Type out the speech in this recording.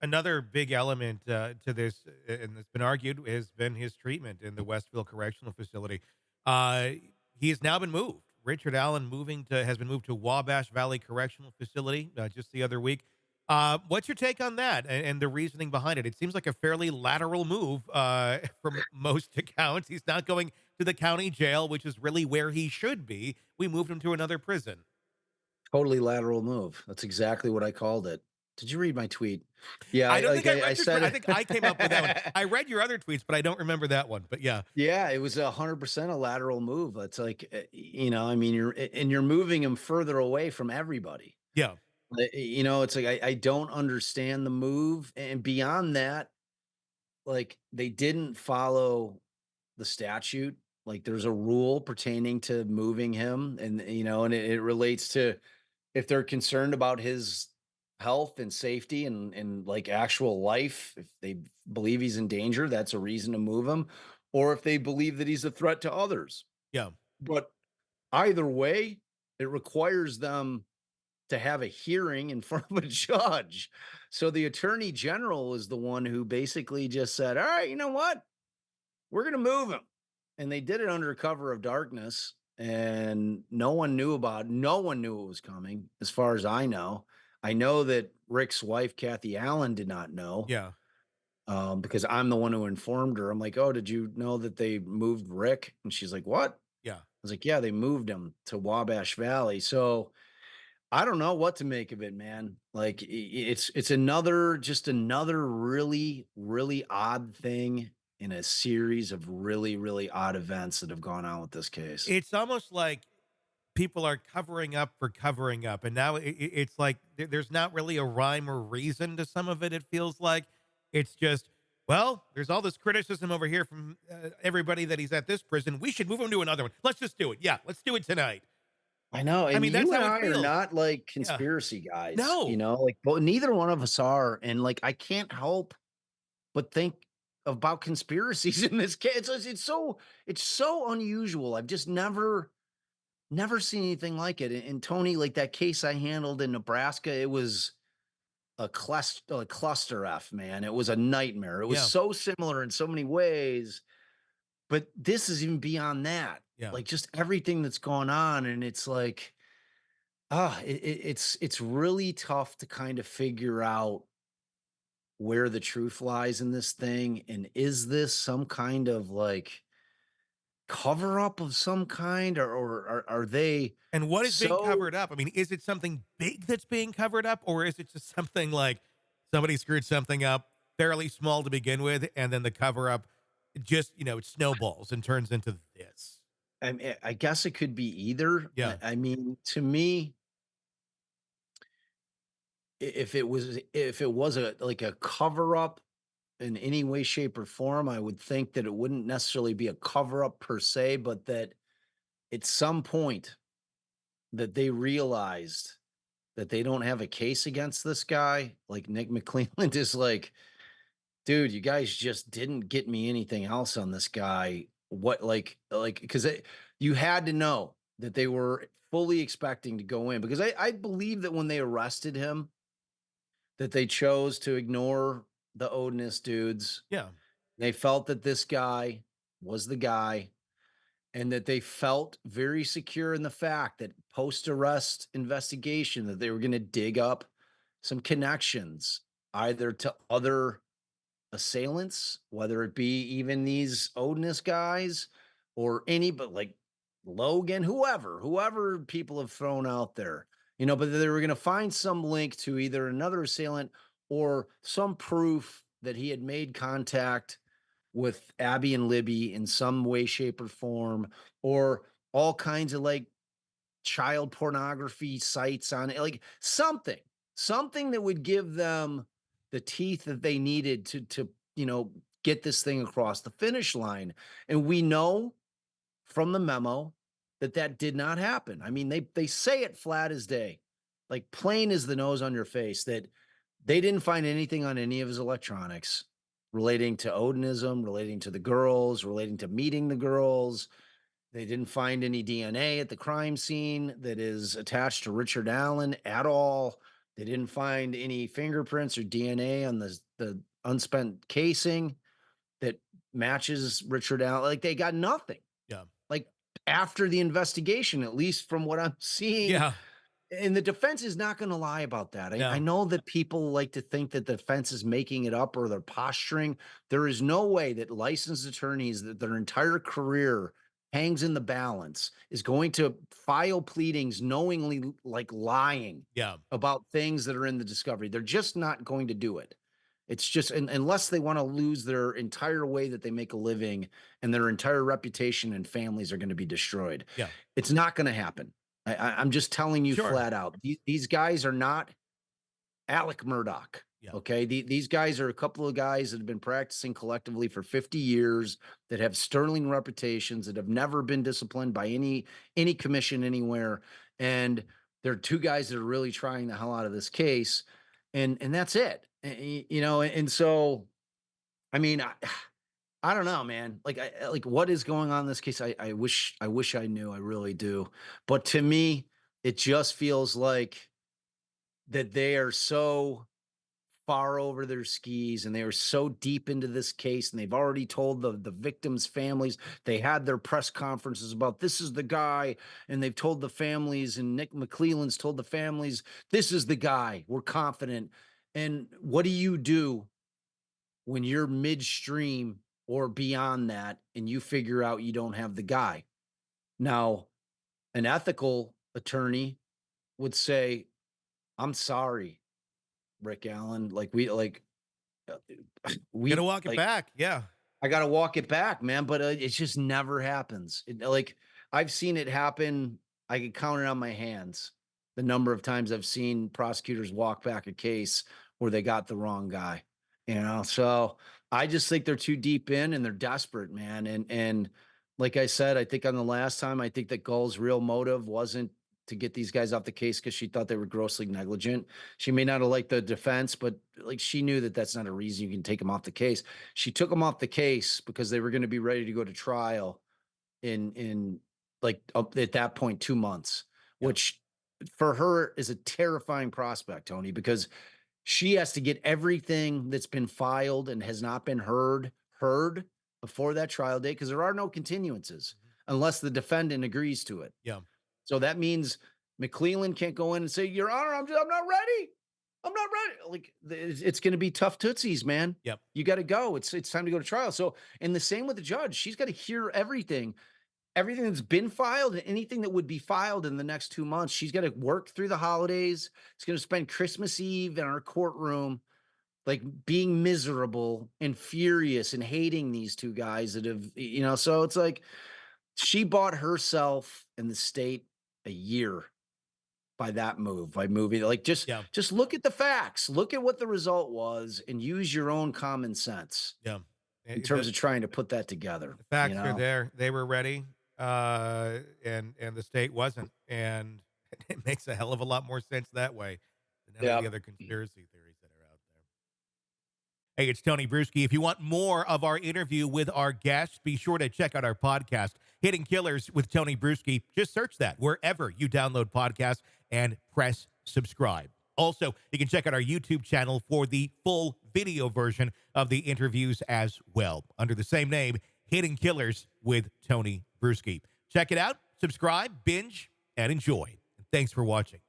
Another big element to this, and it's been argued, has been his treatment in the Westville Correctional Facility. Uh, he has now been moved. Richard Allen has been moved to Wabash Valley Correctional Facility just the other week. What's your take on that and the reasoning behind it? It seems like a fairly lateral move from most accounts. He's not going to the county jail, which is really where he should be. We moved him to another prison. Totally lateral move. That's exactly what I called it. Did you read my tweet? Yeah, I don't think I I read your tweet. I said think I came up with that one. I read your other tweets, but I don't remember that one. But yeah, yeah, it was 100% a lateral move. It's like, I mean, you're moving him further away from everybody. yeah, It's like I don't understand the move, and beyond that, like they didn't follow the statute. Like there's a rule pertaining to moving him, and and it relates to if they're concerned about his health and safety and like actual life, if they believe he's in danger, that's a reason to move him, or if they believe that he's a threat to others. yeah. But either way, it requires them to have a hearing in front of a judge. So the attorney general is the one who basically just said, all right, you know what? We're going to move him. And they did it under cover of darkness. And no one knew it was coming, as far as I know. I know that Rick's wife, Kathy Allen, did not know Yeah. because I'm the one who informed her. I'm like, oh, did you know that they moved Rick? And she's like, what? I Yeah. was like, yeah, they moved him to Wabash Valley. So I don't know what to make of it, man. Like it's another really really odd thing in a series of really really odd events that have gone on with this case. It's almost like people are covering up for covering up, and now it's like there's not really a rhyme or reason to some of it. It feels like it's just, well, there's all this criticism over here from everybody that he's at this prison. We should move him to another one. Let's just do it. Yeah, let's do it tonight. I know, I and mean, that's you and how it I are feels. not like Yeah. conspiracy guys, No. like, but neither one of us are, and like I can't help but think about conspiracies in this case. It's so unusual. I've just never seen anything like it. And Tony, like that case I handled in Nebraska, it was a cluster F, man. It was a nightmare. It was Yeah. so similar in so many ways, but this is even beyond that. Yeah. Like just everything that's going on, and it's like, it's really tough to kind of figure out where the truth lies in this thing, and is this some kind of like cover up of some kind, or are they And what is being so covered up? I mean, is it something big that's being covered up, or is it just something like somebody screwed something up fairly small to begin with, and then the cover up just, it snowballs and turns into this? I guess it could be either. Yeah. I mean, to me, if it was a like a cover up in any way, shape, or form, I would think that it wouldn't necessarily be a cover up per se, but that at some point that they realized that they don't have a case against this guy. Like Nick McClelland is like, dude, you guys just didn't get me anything else on this guy. What like because you had to know that they were fully expecting to go in, because I believe that when they arrested him, that they chose to ignore the Odinist dudes. Yeah. They felt that this guy was the guy, and that they felt very secure in the fact that post-arrest investigation that they were going to dig up some connections either to other assailants, whether it be even these Odinist guys or any, but like Logan, whoever people have thrown out there, but they were going to find some link to either another assailant or some proof that he had made contact with Abby and Libby in some way, shape, or form, or all kinds of like child pornography sites on it, like something that would give them the teeth that they needed to get this thing across the finish line. And we know from the memo that that did not happen. I mean, they say it flat as day, like plain as the nose on your face, that they didn't find anything on any of his electronics relating to Odinism, relating to the girls, relating to meeting the girls. They didn't find any DNA at the crime scene that is attached to Richard Allen at all. They didn't find any fingerprints or DNA on the unspent casing that matches Richard Allen. Like, they got nothing. Yeah. Like, after the investigation, at least from what I'm seeing, Yeah. and the defense is not gonna lie about that. I No. know that people like to think that the defense is making it up or they're posturing. There is no way that licensed attorneys that their entire career hangs in the balance is going to file pleadings knowingly, like, lying Yeah. about things that are in the discovery. They're just not going to do it. It's just unless they wanna lose their entire way that they make a living and their entire reputation and families are gonna be destroyed. Yeah. It's not gonna happen. I'm just telling you Sure. flat out. These guys are not Alec Murdoch. Yeah. Okay. These guys are a couple of guys that have been practicing collectively for 50 years, that have sterling reputations, that have never been disciplined by any commission anywhere. And they're two guys that are really trying the hell out of this case. And that's it. You know, and so I mean, I don't know, man. Like, like, what is going on in this case? I wish I knew. I really do. But to me, it just feels like that they are so far over their skis and they are so deep into this case, and they've already told the victims' families. They had their press conferences about this is the guy, and they've told the families, and Nick McClelland's told the families, this is the guy. We're confident. And what do you do when you're midstream or beyond that and you figure out you don't have the guy? Now, an ethical attorney would say, I'm sorry, Rick Allen. Like, uh, Gotta we, walk it like, back. Yeah. I got to walk it back, man. But it just never happens. Like, I've seen it happen. I can count it on my hands the number of times I've seen prosecutors walk back a case where they got the wrong guy. You know, so I just think they're too deep in and they're desperate, man. And like I said, I think on the last time, I think that Gull's real motive wasn't to get these guys off the case because she thought they were grossly negligent. She may not have liked the defense, but like, she knew that that's not a reason you can take them off the case. She took them off the case because they were going to be ready to go to trial in like, up at that point, 2 months, Yeah. which for her is a terrifying prospect, Tony, because she has to get everything that's been filed and has not been heard before that trial date, because there are no continuances Mhm. unless the defendant agrees to it. Yeah. So that means McClelland can't go in and say, Your Honor, I'm not ready. I'm not ready. Like, it's going to be tough tootsies, man. Yep. You got to go. It's time to go to trial. So, and the same with the judge. She's got to hear everything that's been filed and anything that would be filed in the next 2 months. She's got to work through the holidays. She's going to spend Christmas Eve in our courtroom, like, being miserable and furious and hating these two guys that have, so it's like she bought herself and the state a year by that move, by moving. Like, Yeah. just look at the facts, look at what the result was, and use your own common sense Yeah. in The terms of trying to put that together, facts are there. They were ready, and the state wasn't, and it makes a hell of a lot more sense that way than any of the Yep. other conspiracy theories that are out there. Hey, it's Tony Brueski. If you want more of our interview with our guests, be sure to check out our podcast, Hidden Killers with Tony Brueski. Just search that wherever you download podcasts and press subscribe. Also, you can check out our YouTube channel for the full video version of the interviews as well, under the same name, Hidden Killers with Tony Brueski. Check it out, subscribe, binge, and enjoy. Thanks for watching.